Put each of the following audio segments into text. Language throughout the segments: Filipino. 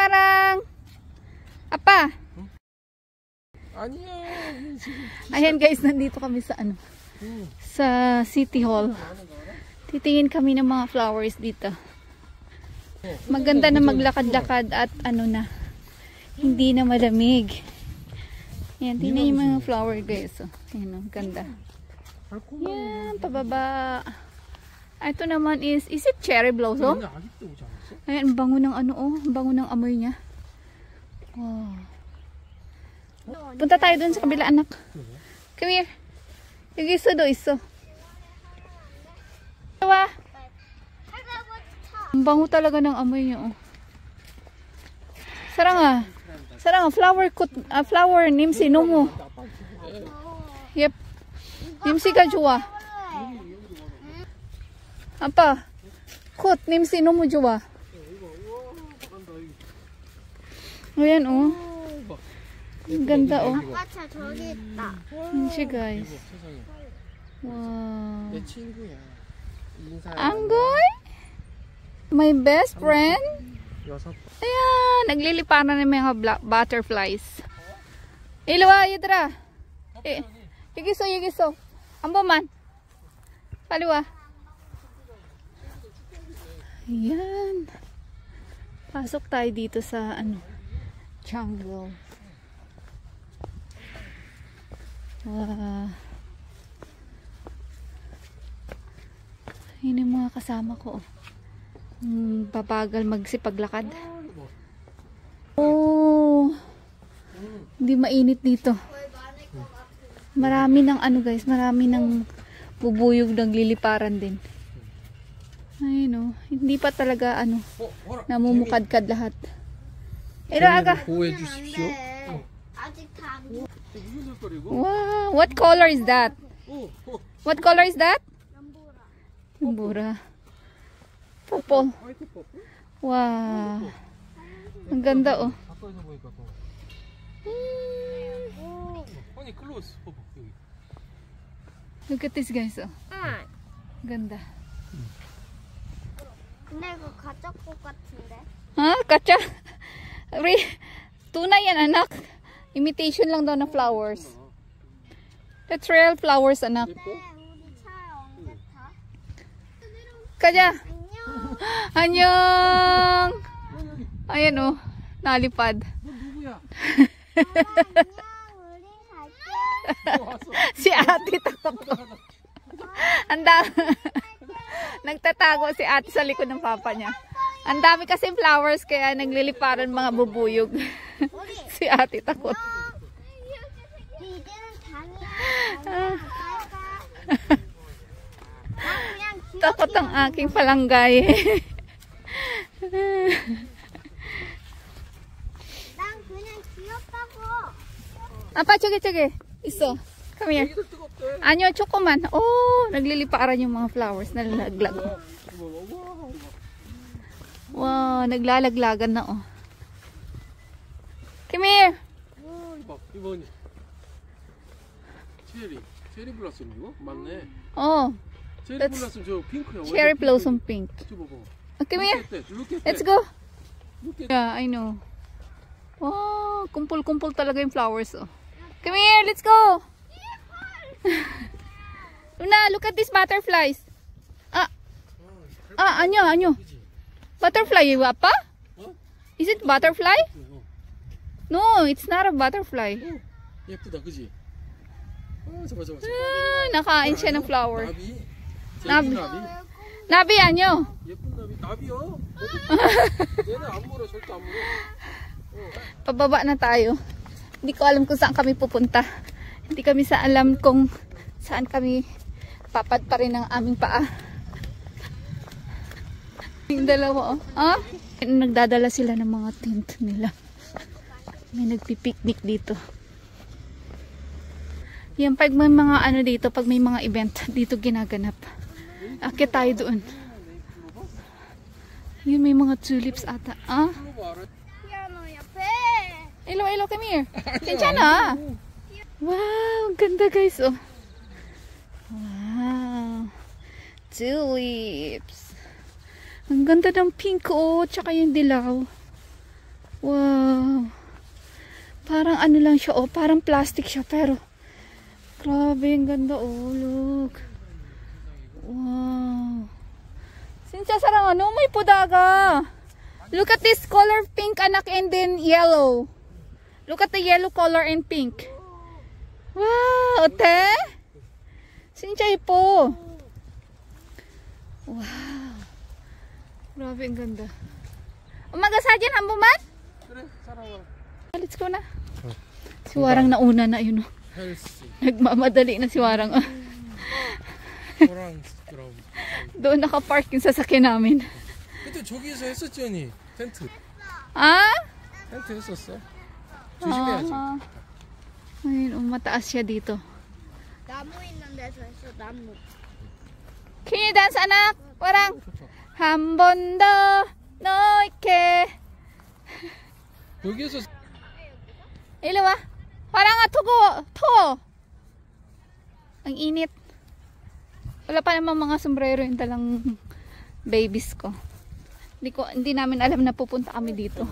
Sarang! Apa? Ayan guys, nandito kami sa ano, sa City Hall. Titingin kami ng mga flowers dito. Maganda na maglakad-lakad at ano na, hindi na malamig. Ayan, tingnan yung mga flower guys. Oh. Ayan, oh, ganda. Ayan, pababa. Ito naman is it cherry blossom? Ayan, bango ng ano oh, bango ng amoy niya. Wow. Punta tayo dun sa kabila, anak. Come here. Yung iso do, iso. Diba? Ang bango talaga ng amoy niya, oh. Sarang sarang flower nimsi nomo. Yep. Nimsi가 좋아. 아빠, 꽃 nimsi nomo 좋아. Ayan, oh. Ang ganda, oh. 아차 저기 있다. nimsi, guys. Wow. Anggoy? My best friend? Ayan, nagliliparan ng mga butterflies. Ilawa, yadra. Yigiso. Ambo man. Paliwa. Ayan. Pasok tayo dito sa ano, jungle. Wow. Yun yung mga kasama ko. Papagal magsipaglakad. Oh, hindi mainit dito. Marami ng ano guys, marami ng bubuyog nagliliparan din. Ayun, oh, hindi pa talaga ano, namumukadkad lahat. Aga. Wow, what color is that? What color is that? Nambura. Purple. Wow. Ang ganda, oh. Look at this, guys, oh. Ganda. 근데 이거 가짜 꽃 같은데? Kacha? Tunay yan, anak. Imitation lang daw na flowers. That's real flowers, anak. 근데 우리 차 언제 타? Kaja. 안녕. Annyeong! Ayan, oh. Nalipad. 안녕. 우리 갈게. Si ate takot. Anda. Nagtatago si ate sa likod ng papa niya. Ang dami kasi flowers kaya nagliliparan mga bubuyog. Si ate takot. 이제는 장이야. Takot ang aking palanggay. 난 그냥 귀엽다고. Apa, tsige. Iso. Come here. Anyo, chokoman. Oh, nagliliparan yung mga flowers. Nalalaglag. Wow, naglalaglagan na, oh. Come here. 이번 체리 블라썸 이거 맞네. Oh, 체리 That's 블라썸 저 핑크야. cherry blossom pink. 저 봐봐. Come here. Let's go. Yeah, I know. Wow, kumpul-kumpul talaga yung flowers, oh. Come here, let's go. Luna, look at these butterflies. Anyo. Butterfly, apa? Is it butterfly? No, it's not a butterfly. 예쁘다, 그지? 잡아. Nakain siya ng flower. 나비. Nabi, anyo. 예쁜 나비. 나비요? 얘는 안 물어, 절대 안 물어. Pababa na tayo. Hindi ko alam kung saan kami pupunta. Hindi kami alam kung saan kami papadpa rin ang aming paa. Yung dalawa, oh. Nagdadala sila ng mga tent nila. May nagpipiknik dito. Yan, pag may mga ano dito, pag may mga event dito ginaganap. Akit tayo doon. Yun, may mga tulips ata. 피아노 옆에. Hello, come here. 괜찮아. Wow, ang ganda guys, oh. Wow. Tulips. Ang ganda ng pink, oh. Tsaka yung dilaw. Wow. Parang ano lang siya, oh. Parang plastic siya, pero grabe, ang ganda, oh. Look. Wow. Sinsa sarang ano, may pudaga. Look at this color pink, anak, and then yellow. Look at the yellow color and pink. Wow, ote? Sinchay po. Wow. Grabe, ang ganda. Umaga sa dyan, hambuman? 그래, 사랑아. Let's go na. Si Warang nauna na, yun, oh. 헬스. Nagmamadali na si Warang, oh. 호랑 그럼. Doon nakapark yung sasakyan namin. 그때 저기서 했었지 언니. 텐트. Ah? 텐트 했었어. 조심해야지. Ayun, mataas siya dito. 나무 있는 데서 했어, 나무. Can you dance, anak? Warang. 한 번 더 너에게. 여기에서 Ilo ah. Parang nga tugo. To. Ang init. Wala pa namang mga sombrero yung dalang babies ko. Hindi namin alam na pupunta kami dito.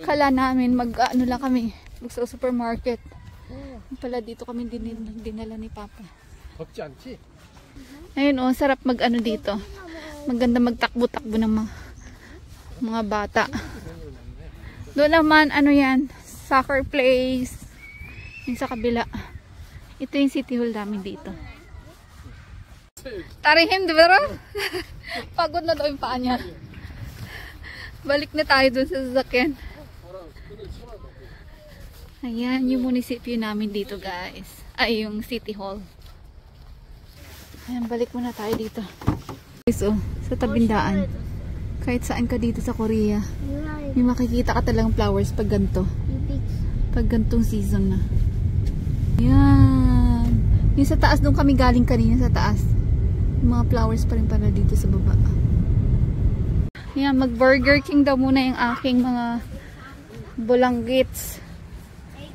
Kala namin ano lang kami. Sa supermarket. Pala dito kami dinala ni Papa. 덥지 않지? Ayun, oh, sarap mag-ano dito. Maganda magtakbo-takbo ng mga bata. Doon naman, ano yan, soccer place. Yung sa kabila. Ito yung city hall namin dito. Tarihim, di ba? Pagod na daw yung paa niya. Balik na tayo dun sa sasakyan. Ayan, yung munisipyo namin dito, guys. Ay, yung city hall. Ayan, balik muna tayo dito. Guys, oh, sa tabindaan. Kahit saan ka dito sa Korea, may makikita ka talagang flowers pag ganito. Pag gantong season na. Ayan. Yung sa taas, doon kami galing kanina sa taas. Yung mga flowers pa rin pala dito sa baba. Ayan, mag-Burger King daw muna yung aking mga bulanggits.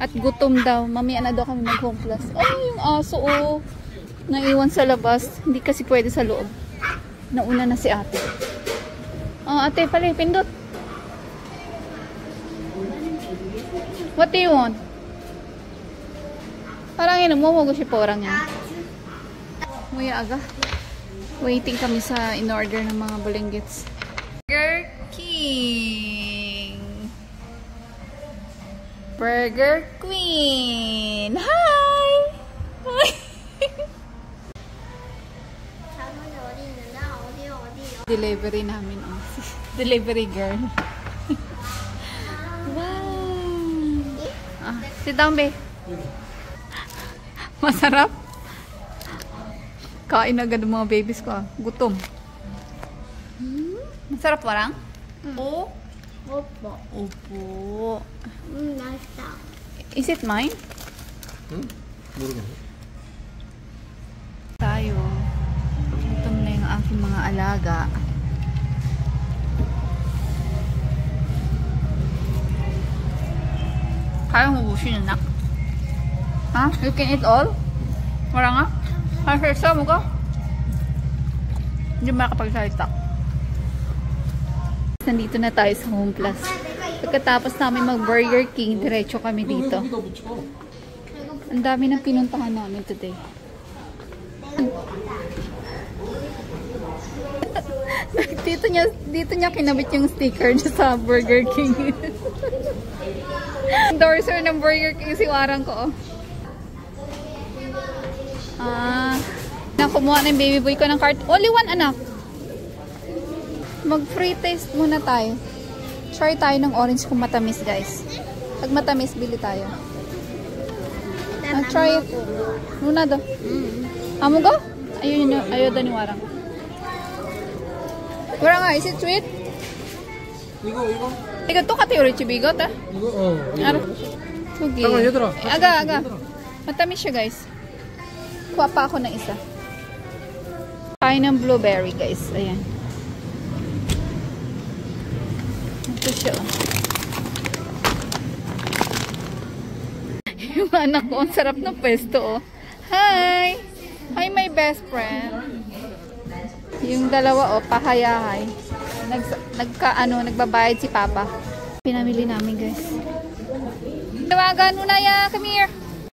At gutom daw. Mamaya na daw kami mag-home plus. Ay, yung aso, oh. Naiwan sa labas. Hindi kasi pwede sa loob. Nauna na si ate. Oh, ate pala, pindot. What do you want? Parang inumumogo si Porang yan. Muya aga. Waiting kami sa in-order ng mga bulanggits. Burger King. Burger Queen. Hi! Hi! 자문이 어디 있는데? 어디요? Delivery namin. Oh. Delivery girl. Wow! Ah, sit down, babe. Masarap? Kain agad ng mga babies ko. Gutom. Masarap parang? Oo. 오빠. Opo. 맛있다. Is it mine? 응? 모르겠네. Tayo. Gutom na yung aking mga alaga. Kaya mo busin anak? Ha? You can eat all? Wala nga? Kaya sa mo ka? Hindi makapagsalita. Nandito na tayo sa Home Plus. Pagkatapos namin mag-Burger King, diretso kami dito. 여기다 붙여. Ang dami ng pinuntahan namin today. dito niya kinabit yung sticker niya sa Burger King. Endorser ng Burger King si Warang ko. Nakumuha na yung baby boy ko ng cart. Only one, anak. Mag-free taste muna tayo. Try tayo ng orange kung matamis, guys. Pag matamis, bili tayo. Try it. Muna do. Amo go? Ayaw daw ni Warang. Warang nga, is it sweet? 이거. Ikaw to kateori chibigot, ah. 이거 Ano? Sugi. 잠깐 얘들아. Aga. Matamis siya, guys. Kuha pa ako ng isa. Kain ng blueberry, guys. Ayan. Ito siya, oh. Yung anak ko, ang sarap ng pwesto, oh. Hi! Hi, my best friend. Yung dalawa, oh, pahayahay. Nagbabayad si Papa. Pinamili namin guys. Tawagan mo na ya, come here.